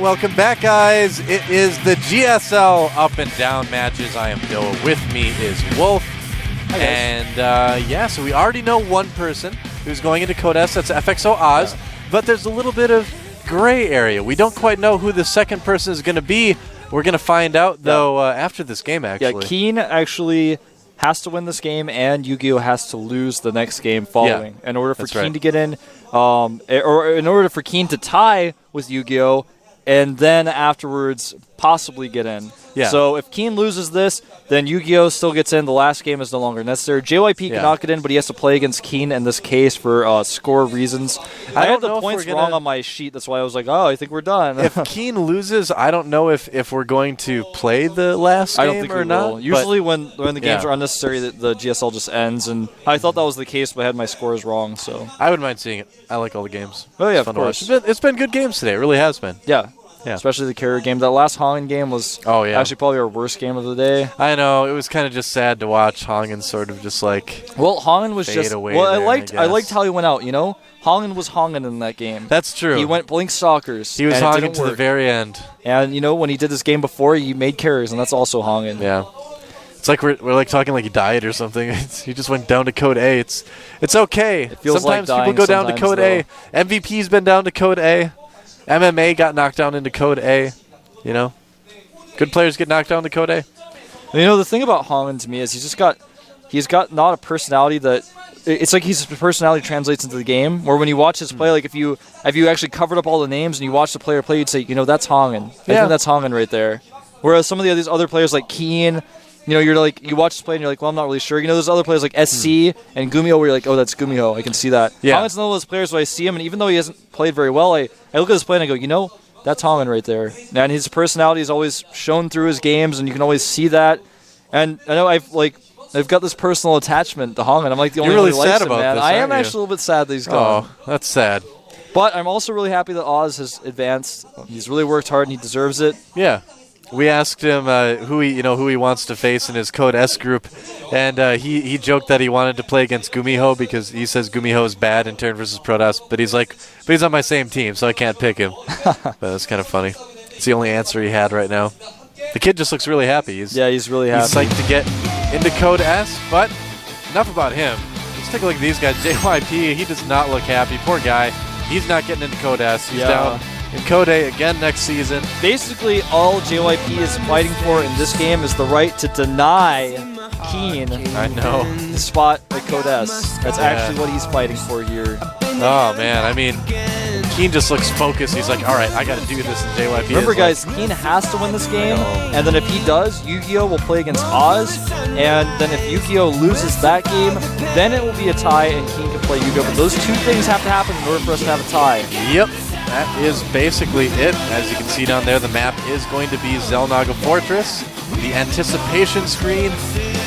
welcome back, guys. It is the GSL up and down matches. I am Bill. With me is Wolf. Hi, and so we already know one person who's going into Code S. That's FXO Oz. Yeah. But there's a little bit of gray area. We don't quite know who the second person is going to be. We're going to find out, though, after this game, actually. Yeah, Keen actually has to win this game, and Yu-Gi-Oh! Has to lose the next game following. Yeah, in order for Keen to get in, or in order for Keen to tie with Yu-Gi-Oh! And then afterwards possibly get in. Yeah. So if Keen loses this, then Yu-Gi-Oh! Still gets in. The last game is no longer necessary. JYP cannot get in, but he has to play against Keen in this case for score reasons. I had the points wrong on my sheet. That's why I was like, oh, I think we're done. If Keen loses, I don't know if we're going to play the last game I don't think or we not. will. Usually when the games are unnecessary, the GSL just ends. And I thought that was the case, but I had my scores wrong. So I wouldn't mind seeing it. I like all the games. Oh, yeah, it's fun of course. to watch. It's been good games today. It really has been. Yeah. Yeah. Especially the carrier game. That last Hongen game was actually probably our worst game of the day. I know. It was kind of just sad to watch Hongen sort of just like Hongen was just I liked how he went out, you know? Hongen was Hongen in that game. That's true. He went Blink Stalkers. He was Hongen to the very end. And you know, when he did this game before, he made carriers, and that's also Hongen. Yeah. It's like we're like talking like he died or something. He just went down to Code A. It's okay. It feels sometimes like people go down to Code A. MVP's been down to Code A. MMA got knocked down into Code A. You know, good players get knocked down to Code A. You know, the thing about Hongen to me is he's got not a personality that it's like his personality translates into the game. Where when you watch his play, like if you actually covered up all the names and you watch the player play, you'd say, you know, that's Hongen. I think that's Hongen right there. Whereas some of these other players like Keen, you know, you're like you watch this play and you're like, well, I'm not really sure. You know, there's other players like SC and Gumiho where you're like, oh, that's Gumiho. I can see that. Yeah. Hongen's one of those players where I see him, and even though he hasn't played very well, I look at his play and I go, you know, that's Hongen right there. And his personality is always shown through his games, and you can always see that. And I know I've got this personal attachment to Hongen. I'm like the only one who likes him, man. I am actually a little bit sad that he's gone. Oh, that's sad. But I'm also really happy that Oz has advanced. He's really worked hard, and he deserves it. Yeah. We asked him who he wants to face in his Code S group, and he joked that he wanted to play against Gumiho because he says Gumiho is bad in Turn versus Protoss, but he's on my same team, so I can't pick him. But that's kind of funny. It's the only answer he had right now. The kid just looks really happy. He's really happy. He's psyched to get into Code S, but enough about him. Let's take a look at these guys. JYP, he does not look happy. Poor guy. He's not getting into Code S. He's down in Code A again next season. Basically, all JYP is fighting for in this game is the right to deny Keen his spot at Code S. That's actually what he's fighting for here. Oh, man. I mean, Keen just looks focused. He's like, all right, I got to do this in JYP. Remember, guys, Keen has to win this game, and then if he does, Yu-Gi-Oh! Will play against Oz, and then if Yu-Gi-Oh! Loses that game, then it will be a tie, and Keen can play Yu-Gi-Oh! But those two things have to happen in order for us to have a tie. Yep. That is basically it. As you can see down there, the map is going to be Xel'Naga Fortress. The anticipation screen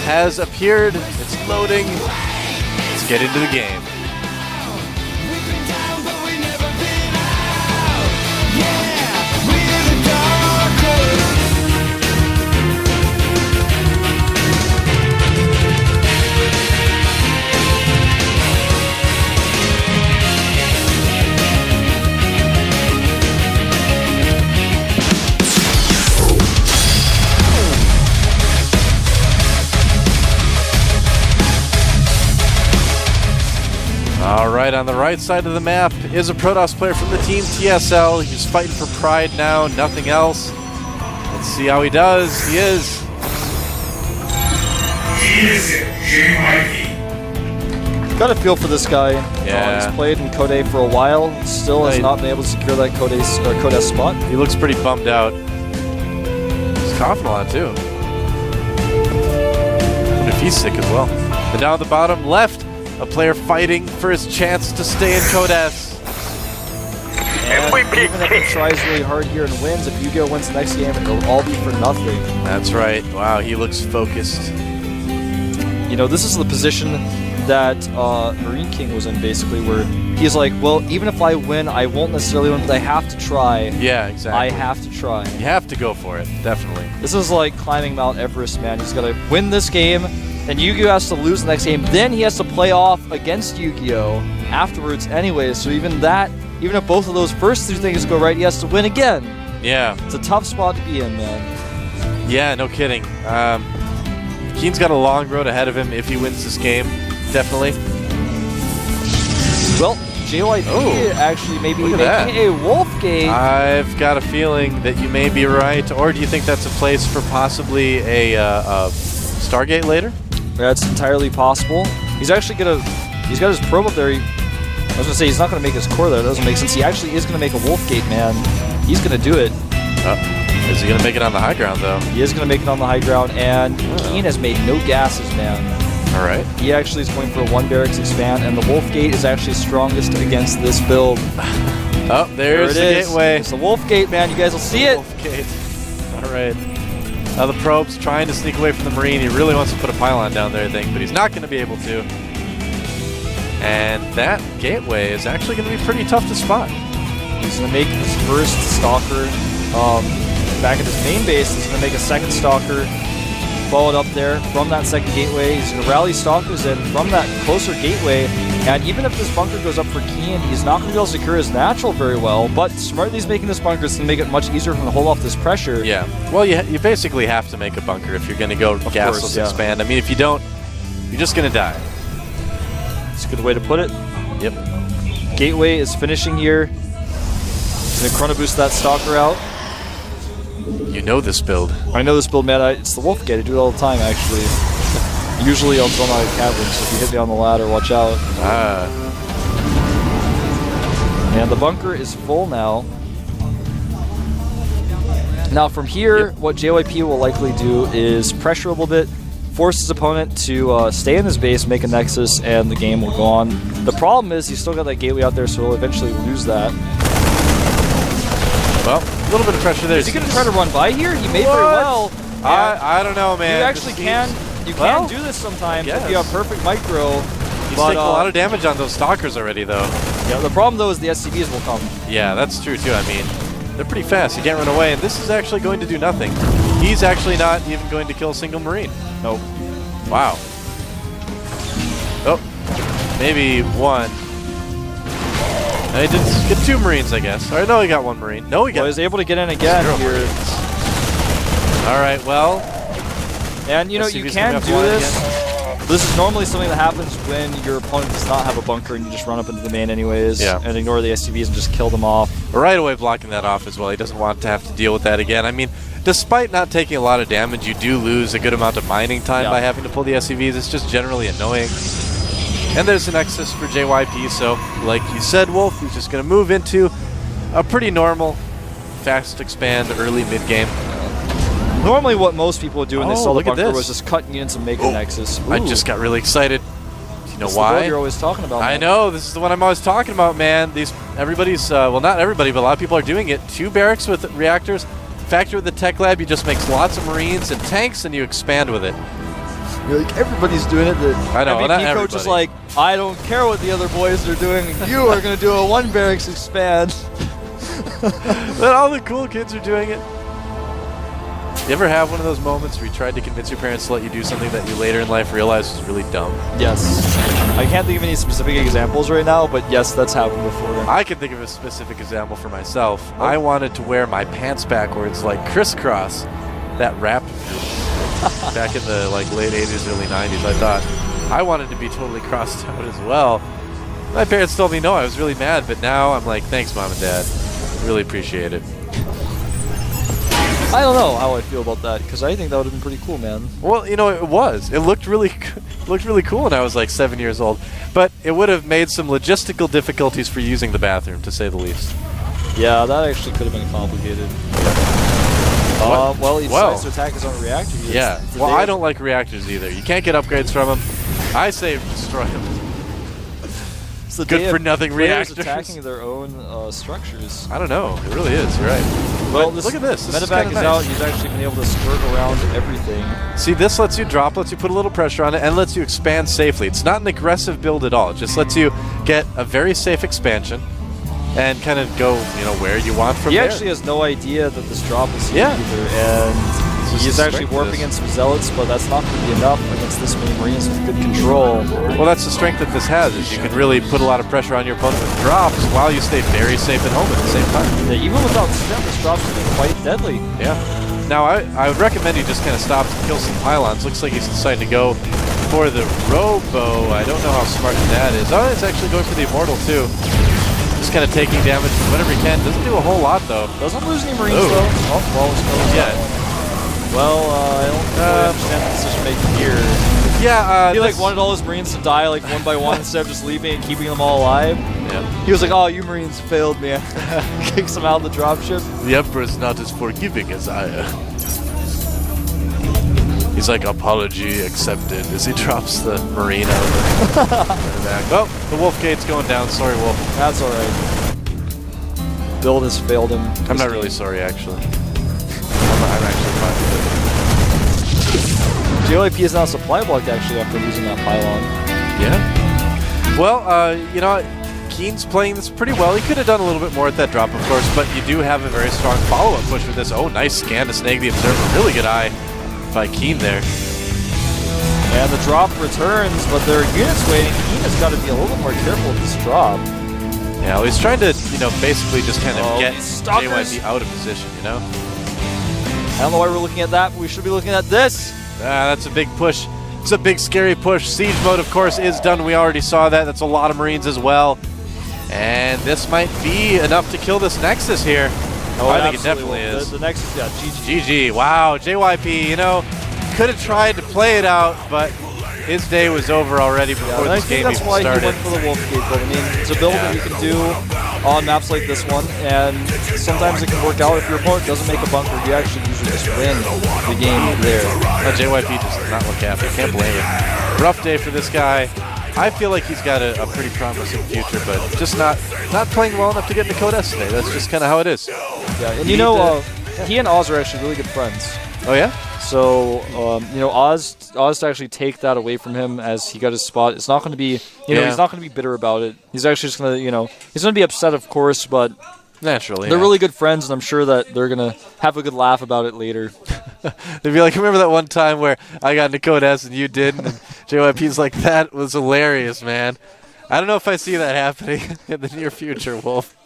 has appeared. It's loading. Let's get into the game. All right, on the right side of the map is a Protoss player from the team TSL. He's fighting for pride now, nothing else. Let's see how he does. He is. Got a feel for this guy. Yeah. He's played in Code A for a while. Still has not been able to secure that Code S spot. He looks pretty bummed out. He's coughing a lot, too. What if he's sick as well? And down at the bottom left, a player fighting for his chance to stay in Code S. And even if he tries really hard here and wins, if Yu-Gi-Oh! Wins the next game, it'll all be for nothing. That's right. Wow, he looks focused. You know, this is the position that Marine King was in, basically, where he's like, well, even if I win, I won't necessarily win, but I have to try. Yeah, exactly. I have to try. You have to go for it, definitely. This is like climbing Mount Everest, man. He's got to win this game, and Yu-Gi-Oh! Has to lose the next game. Then he has to play off against Yu-Gi-Oh! Afterwards anyway. So even if both of those first two things go right, he has to win again. Yeah. It's a tough spot to be in, man. Yeah, no kidding. Keen's got a long road ahead of him if he wins this game. Definitely. Well, JYP actually maybe Look making at that. a Wolf Gate. I've got a feeling that you may be right. Or do you think that's a place for possibly a Stargate later? That's entirely possible. He's actually he's got his probe up there. I was gonna say he's not gonna make his core there. That doesn't make sense. He actually is gonna make a Wolf Gate, man. He's gonna do it. Is he gonna make it on the high ground though? He is gonna make it on the high ground, and Keen has made no gases, man. All right. He actually is going for a 1 barracks expand, and the Wolf Gate is actually strongest against this build. Oh, there's the gateway. It's the Wolf Gate, man. You guys will see it. Wolf Gate. All right. Now the probe's trying to sneak away from the Marine. He really wants to put a pylon down there, I think, but he's not going to be able to. And that gateway is actually going to be pretty tough to spot. He's going to make his first Stalker back at his main base. He's going to make a second Stalker, followed up there from that second gateway. He's going to rally Stalkers in from that closer gateway. And even if this bunker goes up for Keen, he's not going to be able to secure his natural very well. But smartly he's making this bunker to make it much easier for him to hold off this pressure. Yeah. Well, you basically have to make a bunker if you're going to go gasless expand. I mean, if you don't, you're just going to die. It's a good way to put it. Yep. Gateway is finishing here. He's going to chrono boost that Stalker out. You know this build. I know this build, man. It's the Wolf Gate. I do it all the time, actually. Usually I'll run out of caverns, so if you hit me on the ladder, watch out. And the bunker is full now. Now from here, what JYP will likely do is pressure a little bit, force his opponent to stay in his base, make a Nexus, and the game will go on. The problem is he's still got that gateway out there, so he'll eventually lose that. Well, a little bit of pressure there. Is he going to try to run by here? He may very well. I don't know, man. You actually can do this sometimes if you have perfect micro. He's taking a lot of damage on those Stalkers already, though. Yeah, the problem, though, is the SCVs will come. Yeah, that's true, too. I mean, they're pretty fast. You can't run away, and this is actually going to do nothing. He's actually not even going to kill a single Marine. Nope. Wow. Oh, maybe one. And he did get 2 Marines, I guess. Or no, he got 1 Marine. No, he got... Well, he's able to get in again here. All right, well... And, you know, you can do this. This is normally something that happens when your opponent does not have a bunker and you just run up into the main anyways and ignore the SCVs and just kill them off. Right away blocking that off as well. He doesn't want to have to deal with that again. I mean, despite not taking a lot of damage, you do lose a good amount of mining time by having to pull the SCVs. It's just generally annoying. And there's an Nexus for JYP, so like you said, Wolf, he's just going to move into a pretty normal fast expand early mid-game. Normally what most people would do when they saw the look at bunker this. was just cut units and make a Nexus. Ooh. I just got really excited. Do you know This why? is the build you're always talking about. I know, this is the one I'm always talking about, man. Everybody's, well, not everybody, but a lot of people are doing it. 2 barracks with reactors. Factory with the tech lab, you just make lots of Marines and tanks, and you expand with it. You're like, everybody's doing it. I know, not MVP everybody. coach is like, I don't care what the other boys are doing. You are going to do a 1 barracks expand. But all the cool kids are doing it. You ever have one of those moments where you tried to convince your parents to let you do something that you later in life realized was really dumb? Yes. I can't think of any specific examples right now, but yes, that's happened before. I can think of a specific example for myself. I wanted to wear my pants backwards like Crisscross, that rap group. Back in the late 80s, early 90s, I thought I wanted to be totally crossed out as well. My parents told me no, I was really mad, but now I'm like, thanks, Mom and Dad. Really appreciate it. I don't know how I feel about that, because I think that would have been pretty cool, man. Well, you know, it was. It looked really cool when I was like 7 years old, but it would have made some logistical difficulties for using the bathroom, to say the least. Yeah, that actually could have been complicated. Well, he decides to attack his own reactor. Yeah. Well, I don't like reactors either. You can't get upgrades from them. I say destroy them. It's the good for nothing reactors attacking their own structures. I don't know. It really is. You're right. Well, look at this. Medevac is out. He's actually been able to skirt around everything. See, this lets you drop, lets you put a little pressure on it, and lets you expand safely. It's not an aggressive build at all. It just lets you get a very safe expansion and kind of go, where you want from there. He actually has no idea that this drop is here either, and He's actually warping in some Zealots, but that's not going to be enough against this many Marines with good control. Well, that's the strength that this has, is you can really put a lot of pressure on your opponent with drops while you stay very safe at home at the same time. Yeah, even without stem, this drop's going to be quite deadly. Yeah. Now, I would recommend he just kind of stops and kills some pylons. Looks like he's deciding to go for the Robo. I don't know how smart that is. Oh, it's actually going for the Immortal, too. Just kind of taking damage whenever he can. Doesn't do a whole lot, though. Doesn't lose any Marines, though. Oh, well, it's going yeah. Well, I don't really understand the decision-making here. Yeah, he like wanted all his Marines to die like one by one instead of just leaving and keeping them all alive. Yeah. He was like, "Oh, you Marines failed me." Kicks him out of the dropship. The Emperor's not as forgiving as I am. He's like, apology accepted, as he drops the Marine out of the back. Oh, the Wolf Gate's going down. Sorry, Wolf. That's all right. Build has failed him. I'm not really sorry, actually. I'm actually fine with it. JYP is now supply blocked actually after losing that pylon. Yeah. Well, you know, Keen's playing this pretty well. He could have done a little bit more at that drop, of course, but you do have a very strong follow-up push with this. Oh, nice scan to snag the Observer. Really good eye by Keen there. And the drop returns, but there are units waiting. Keen has got to be a little bit more careful with this drop. Yeah, well, he's trying to, you know, basically just kind of get stalkers. JYP out of position, you know? I don't know why we're looking at that, but we should be looking at this. That's a big push. It's a big, scary push. Siege mode, of course, is done. We already saw that. That's a lot of Marines as well. And this might be enough to kill this Nexus here. Oh, I think it definitely is. The Nexus, yeah, GG. GG. Wow, JYP, you know, could have tried to play it out, but his day was over already before this game even started. I think that's why he went for the Wolf Gate, but I mean, it's a build that you can do on maps like this one, and sometimes it can work out if your opponent doesn't make a bunker. You actually usually just win the game there. JYP just does not look happy. Can't blame him. Rough day for this guy. I feel like he's got a pretty promising future, but just not playing well enough to get into Code S today. That's just kind of how it is. Yeah, and you know, he and Oz are actually really good friends. Oh yeah? So, you know, Oz to actually take that away from him as he got his spot, it's not going to be, you know, he's not going to be bitter about it. He's actually just going to, you know, he's going to be upset, of course, but naturally, they're really good friends, and I'm sure that they're going to have a good laugh about it later. They'd be like, remember that one time where I got into Code S and you didn't? And JYP's like, that was hilarious, man. I don't know if I see that happening in the near future, Wolf.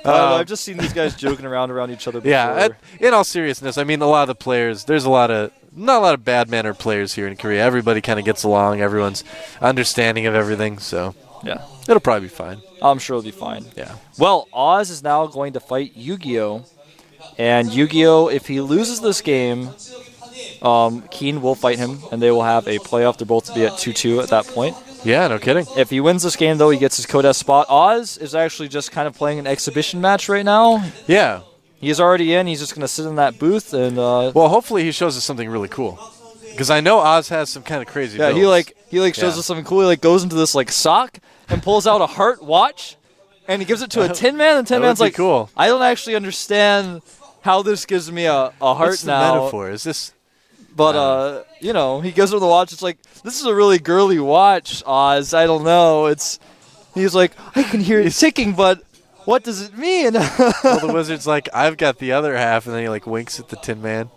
I've just seen these guys joking around each other before. Yeah, in all seriousness, I mean, a lot of the players, there's not a lot of bad-mannered players here in Korea. Everybody kind of gets along. Everyone's understanding of everything, so yeah, it'll probably be fine. I'm sure it'll be fine. Yeah. Well, Oz is now going to fight Yu-Gi-Oh! And Yu-Gi-Oh!, if he loses this game, Keen will fight him, and they will have a playoff. They're both to be at 2-2 at that point. Yeah, no kidding. If he wins this game, though, he gets his Code S spot. Oz is actually just kind of playing an exhibition match right now. Yeah. He's already in. He's just going to sit in that booth. And well, hopefully he shows us something really cool. Because I know Oz has some kind of crazy builds. he shows us something cool. He goes into this like sock and pulls out a heart watch, and he gives it to a Tin Man, and Tin Man's like, cool. I don't actually understand how this gives me a heart. What's the now. metaphor? Is this... But, you know, he gives him the watch. It's like, this is a really girly watch, Oz. I don't know. He's like, I can hear it ticking, but what does it mean? Well, the wizard's like, I've got the other half, and then he, like, winks at the Tin Man.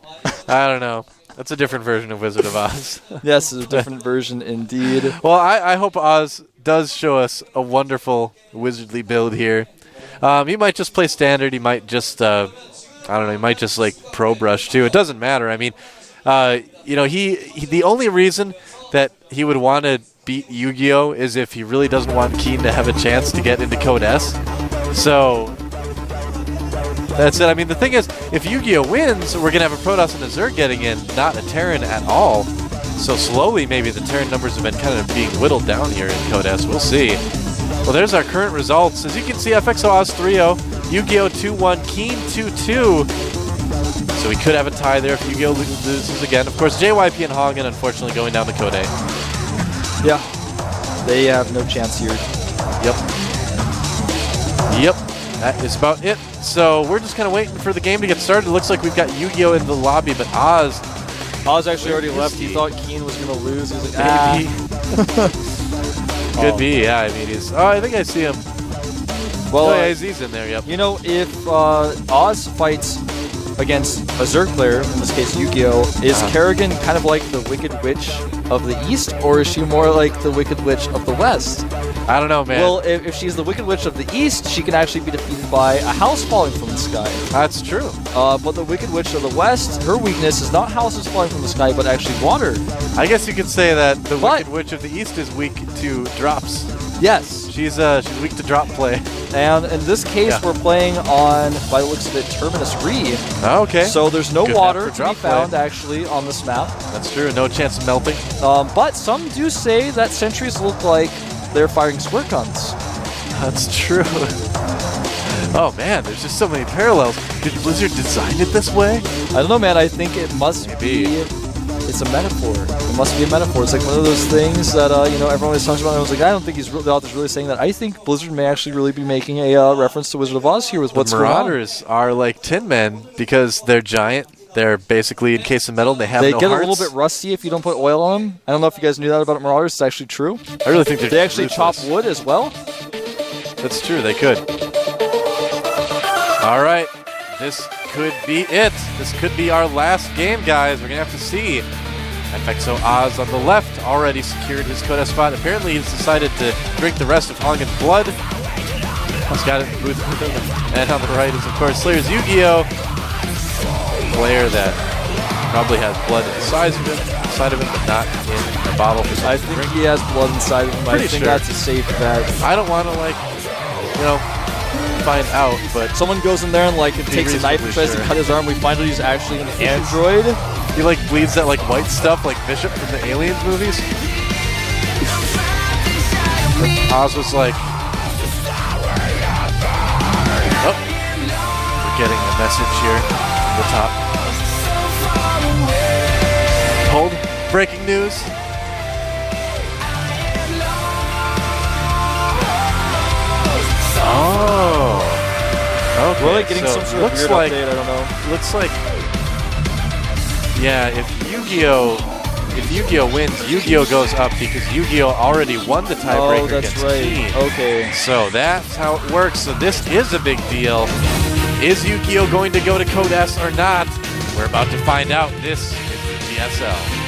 I don't know. That's a different version of Wizard of Oz. Yes, it's a different version indeed. Well, I hope Oz does show us a wonderful wizardly build here. He might just play standard. He might just, I don't know, he might just, like, pro brush, too. It doesn't matter. I mean... you know, he the only reason that he would want to beat Yu-Gi-Oh! Is if he really doesn't want Keen to have a chance to get into Code S. So, that's it. I mean, the thing is, if Yu-Gi-Oh! Wins, we're going to have a Protoss and a Zerg getting in, not a Terran at all. So slowly, maybe the Terran numbers have been kind of being whittled down here in Code S. We'll see. Well, there's our current results. As you can see, FXO Oz 3-0, Yu-Gi-Oh! 2-1, Keen 2-2. So we could have a tie there if Yu-Gi-Oh! Loses again. Of course, JYP and Hagen, unfortunately, going down to Code A. Yeah. They have no chance here. Yep. Yep. That is about it. So we're just kind of waiting for the game to get started. It looks like we've got Yu-Gi-Oh! In the lobby, but Oz actually already left. He thought Keen was going to lose. He was like, Could be, yeah. I mean, he's... Oh, I think I see him. Well, yeah, he's in there, yep. You know, if Oz fights against a Zerg player, in this case Yu-Gi-Oh, is Kerrigan kind of like the Wicked Witch of the East, or is she more like the Wicked Witch of the West? I don't know, man. Well, if she's the Wicked Witch of the East, she can actually be defeated by a house falling from the sky. That's true. But the Wicked Witch of the West, her weakness is not houses falling from the sky, but actually water. I guess you could say that the Wicked Witch of the East is weak to drops. Yes. She's weak to drop play. And in this case, we're playing on, by the looks of it, Terminus Re. Okay. So there's no Good water map for to be drop play. found, actually, on this map. That's true. No chance of melting. But some do say that sentries look like they're firing squirt guns. That's true. Oh man, there's just so many parallels. Did Blizzard design it this way? I don't know, man. I think it must be. It's a metaphor. It must be a metaphor. It's like one of those things that everyone always talks about. And I was like, I don't think the author's really saying that. I think Blizzard may actually really be making a reference to Wizard of Oz here with what's going on. Marauders are like Tin Men because they're giant. They're basically encased in metal. They have no hearts. They get a little bit rusty if you don't put oil on them. I don't know if you guys knew that about Marauders. It's actually true. I really think they actually chop wood as well. That's true. They could. All right. This could be it. This could be our last game, guys. We're going to have to see. FXO Oz on the left already secured his Coda spot. Apparently he's decided to drink the rest of Hongan's blood. He's got it in the booth with him. And on the right is, of course, Slayer's Yu-Gi-Oh! Player that probably has blood inside of him, but not in the bottle. I think he has blood inside of him. I think that's a safe bet. I don't want to, find out, but someone goes in there and takes a knife and tries to cut his arm. We find out he's actually an android. He bleeds that white stuff like Bishop from the Aliens movies. Oz was like, oh, we're getting a message here from the top. Hold, breaking news. Oh. Okay. We're getting some sort of weird update, I don't know. Looks like, yeah, if Yu-Gi-Oh wins, Yu-Gi-Oh goes up because Yu-Gi-Oh already won the tiebreaker against Team. Okay. So that's how it works. So this is a big deal. Is Yu-Gi-Oh going to go to Code S or not? We're about to find out. This is the GSL.